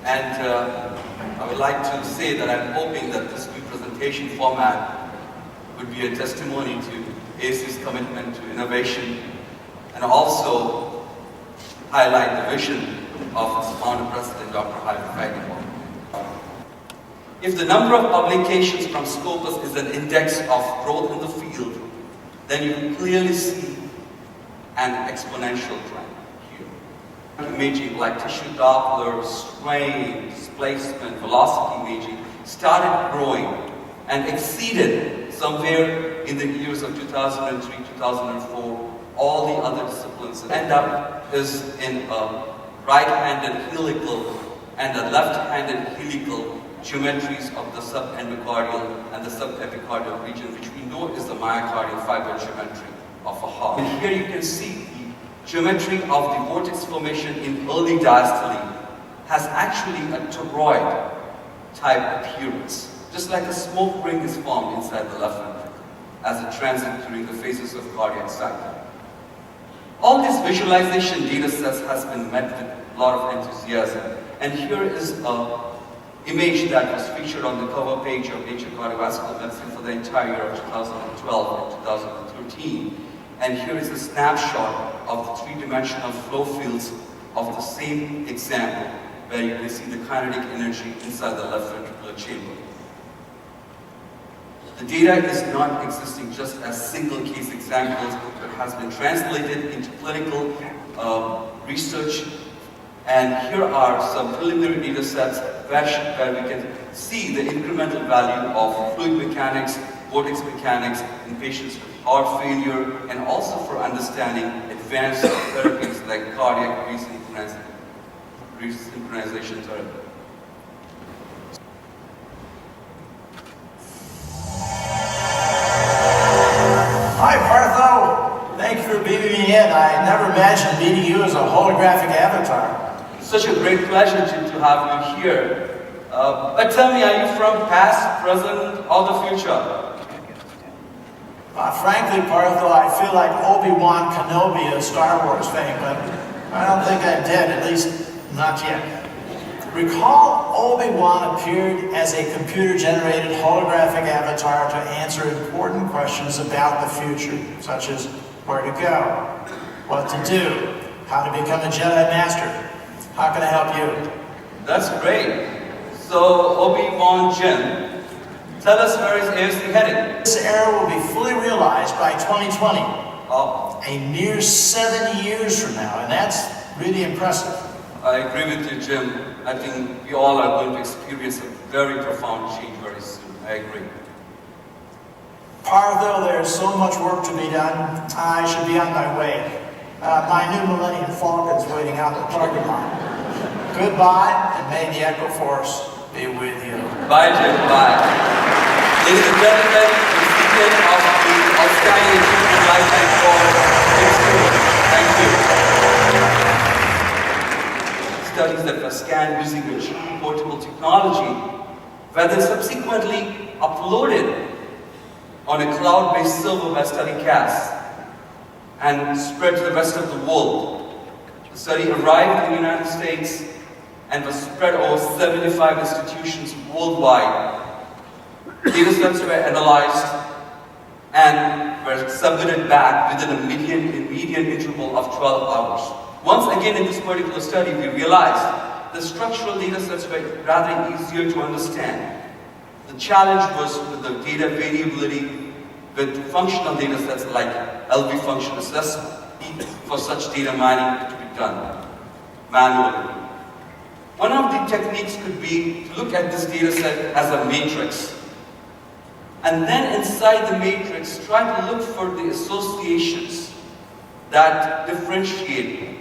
And I would like to say that I'm hoping that this new presentation format would be a testimony to ASU's commitment to innovation and also highlight the vision of its founder president, Dr. Holografic. If the number of publications from Scopus is an index of growth in the field, then you can clearly see an exponential trend here. Imaging like tissue Doppler, strain, displacement, velocity imaging started growing and exceeded somewhere in the years of 2003, 2004, all the other disciplines. End up is in a right-handed helical and a left-handed helical geometries of the subendocardial and the subepicardial region, which we know is the myocardial fiber geometry of a heart. And here you can see the geometry of the vortex formation in early diastole has actually a toroid type appearance, just like a smoke ring is formed inside the left ventricle as it transits during the phases of cardiac cycle. All these visualization data sets has been met with a lot of enthusiasm, and here is a image that was featured on the cover page of Nature Cardiovascular Medicine for the entire year of 2012 and 2013. And here is a snapshot of the three-dimensional flow fields of the same example, where you can see the kinetic energy inside the left ventricular chamber. The data is not existing just as single case examples, but has been translated into clinical research. And here are some preliminary data sets where we can see the incremental value of fluid mechanics, vortex mechanics in patients with heart failure, and also for understanding advanced therapies like cardiac resynchronization therapy. Hi, Partho. Thank you for beaming me in. I never imagined meeting you as a holographic avatar. Such a great pleasure to have you here. But tell me, are you from past, present, or the future? Frankly, Partho, I feel like Obi-Wan Kenobi of Star Wars fame, but I don't think I'm dead, at least not yet. Recall, Obi-Wan appeared as a computer-generated holographic avatar to answer important questions about the future, such as where to go, what to do, how to become a Jedi Master. How can I help you? That's great. So, Obi-Wan Jin, tell us where is ASU headed? This era will be fully realized by 2020. Oh. A mere 7 years from now, and that's really impressive. I agree with you, Jim. I think we all are going to experience a very profound change very soon. I agree. Partho, there's so much work to be done. I should be on my way. My new Millennium Falcon's waiting out the parking lot. Goodbye, and may the Echo Force be with you. Bye, Jim. Bye. Ladies and gentlemen, the recipient of the Outstanding Achievement Lifetime Award, thank you. Studies that were scanned using a cheap portable technology were then subsequently uploaded on a cloud-based server by StudyCast and spread to the rest of the world. The study arrived in the United States and was spread over 75 institutions worldwide. Data sets were analyzed and were submitted back within a median interval of 12 hours. Once again in this particular study, we realized the structural data sets were rather easier to understand. The challenge was with the data variability with functional data sets like LV function assessment for such data mining to be done manually. One of the techniques could be to look at this data set as a matrix, and then inside the matrix try to look for the associations that differentiate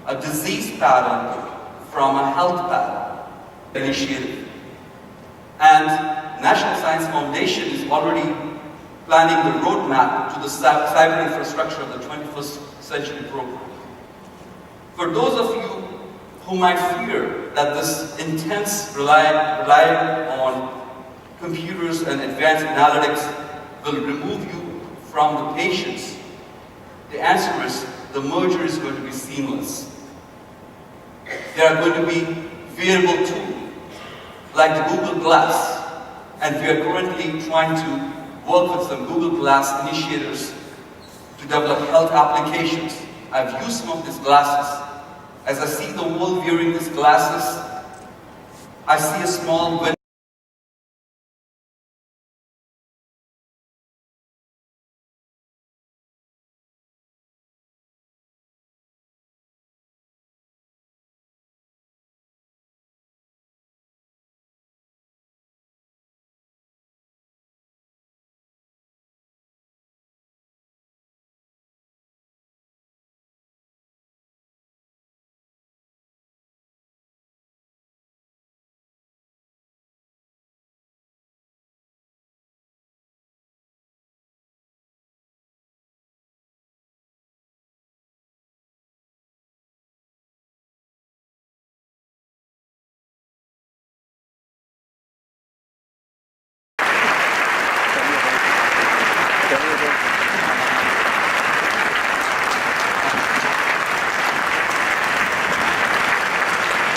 a disease pattern from a health pattern initiative. And National Science Foundation is already planning the roadmap to the cyber infrastructure of the 21st century program. For those of you who might fear that this intense relying on computers and advanced analytics will remove you from the patients, the answer is the merger is going to be seamless. There are going to be wearable tool like the Google Glass, and we are currently trying to work with some Google Glass initiators to develop health applications. I've used some of these glasses. As I see the world wearing these glasses, I see a small window